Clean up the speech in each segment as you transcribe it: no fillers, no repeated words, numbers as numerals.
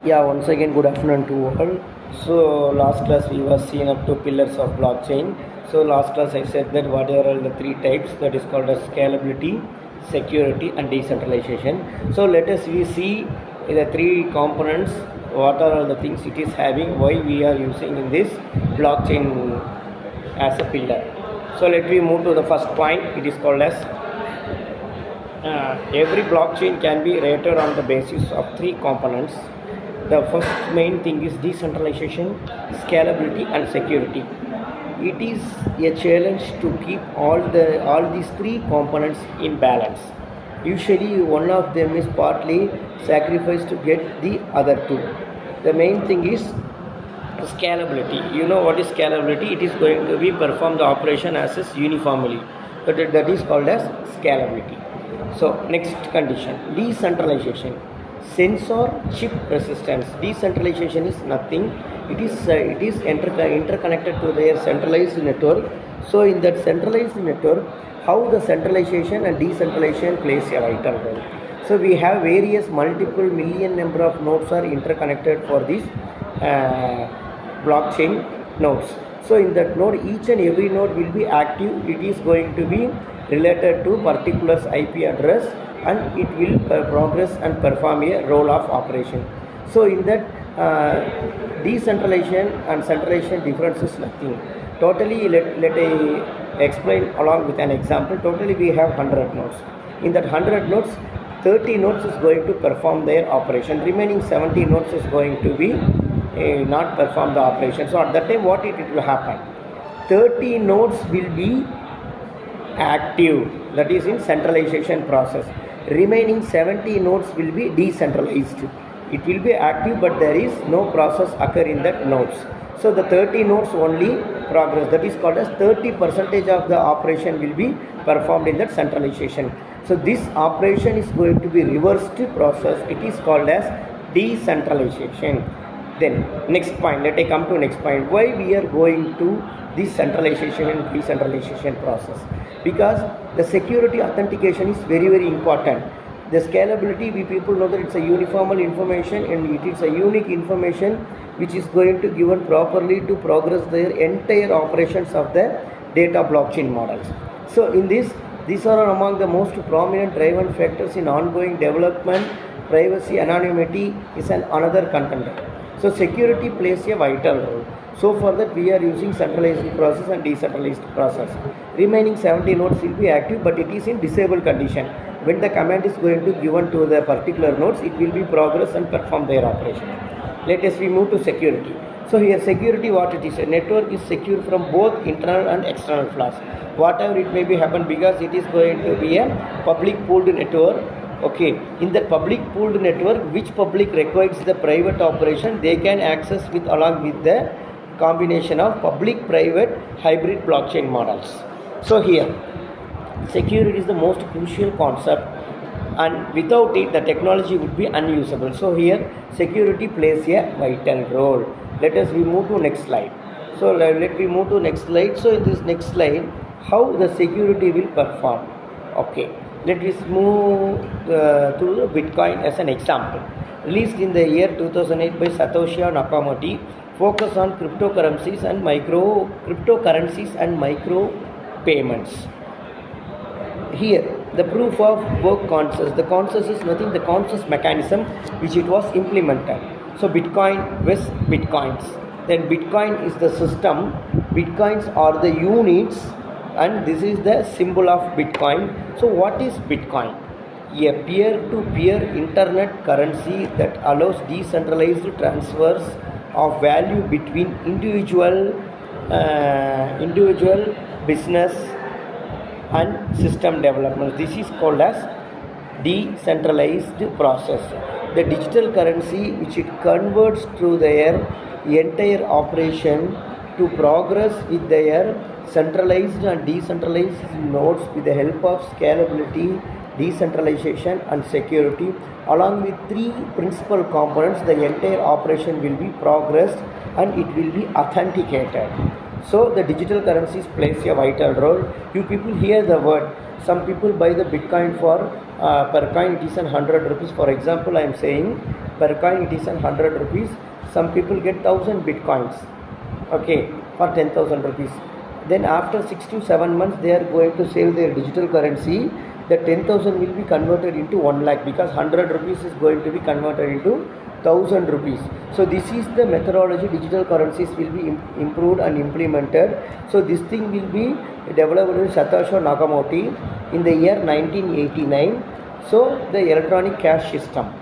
Yeah, once again, good afternoon to all. So, last class we were seeing up to pillars of blockchain. So, last class I said that what are all the three types that is called as scalability, security, and decentralization. So, let us we see the three components. What are all the things it is having? Why we are using in this blockchain as a pillar. So, let me move to the first point. It is called as every blockchain can be rated on the basis of three components. The first main thing is decentralization, scalability, and security. It is a challenge to keep all these three components in balance. Usually, one of them is partly sacrificed to get the other two. The main thing is scalability. You know what is scalability? It is going to be perform the operation as is uniformly. That is called as scalability. So next condition, decentralization. Sensor chip resistance. Decentralization is nothing. It is interconnected to their centralized network. So in that centralized network, how the centralization and decentralization plays a vital role. So we have various multiple million number of nodes are interconnected for this blockchain nodes. So in that node, each and every node will be active. It is going to be related to particular IP address, and it will progress and perform a role of operation. So in that decentralization and centralization difference is nothing. Totally, let I explain along with an example. Totally we have 100 nodes. In that 100 nodes, 30 nodes is going to perform their operation. Remaining 70 nodes is going to be not perform the operation. So at that time what it will happen? 30 nodes will be active, that is in centralization process. Remaining 70 nodes will be decentralized. It will be active, but there is no process occur in that nodes. So the 30 nodes only progress, that is called as 30% of the operation will be performed in that centralization. So this operation is going to be reversed process. It is called as decentralization. Then next point, let I come to next point. Why we are going to this centralization and decentralization process? Because the security authentication is very, very important. The scalability, we people know that it's a uniform information, and it is a unique information which is going to given properly to progress their entire operations of the data blockchain models. So in this, these are among the most prominent driven factors in ongoing development. Privacy, anonymity is another contender. So security plays a vital role. So for that we are using centralized process and decentralized process. Remaining 70 nodes will be active, but it is in disabled condition. When the command is going to given to the particular nodes, it will be progress and perform their operation. Let us we move to security. So here security, what it is? A network is secure from both internal and external flaws. Whatever it may be happen, because it is going to be a public pooled network. Okay, in the public pooled network, which public requires the private operation, they can access with along with the combination of public private hybrid blockchain models. So here security is the most crucial concept, and without it the technology would be unusable. So here security plays a vital role. Let us we move to next slide. So let me move to next slide. So in this next slide, how the security will perform. Okay, let us move to Bitcoin as an example. Released in the year 2008 by Satoshi Nakamoto, focus on cryptocurrencies and micro payments. Here the proof of work consensus. The consensus is nothing, the consensus mechanism which it was implemented. So Bitcoin with Bitcoins. Then Bitcoin is the system, Bitcoins are the units, and this is the symbol of Bitcoin. So what is Bitcoin? A peer-to-peer internet currency that allows decentralized transfers of value between individual business and system development. This is called as decentralized process. The digital currency which it converts through their entire operation to progress with their centralized and decentralized nodes with the help of scalability, decentralization and security. Along with three principal components, the entire operation will be progressed and it will be authenticated. So the digital currencies plays a vital role. You people hear the word. Some people buy the Bitcoin for per coin it is 100 rupees. For example, I am saying Per coin it is 100 rupees. Some people get 1000 bitcoins, okay, for 10,000 rupees. Then after 6 to 7 months they are going to sell their digital currency. The 10,000 will be converted into 1 lakh, because 100 rupees is going to be converted into 1000 rupees. So this is the methodology digital currencies will be improved and implemented. So this thing will be developed in Satoshi Nakamoto in the year 1989. So the electronic cash system.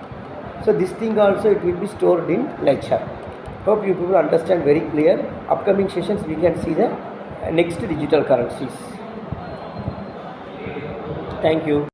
So this thing also it will be stored in ledger. Hope you people understand very clear. Upcoming sessions we can see the next digital currencies. Thank you.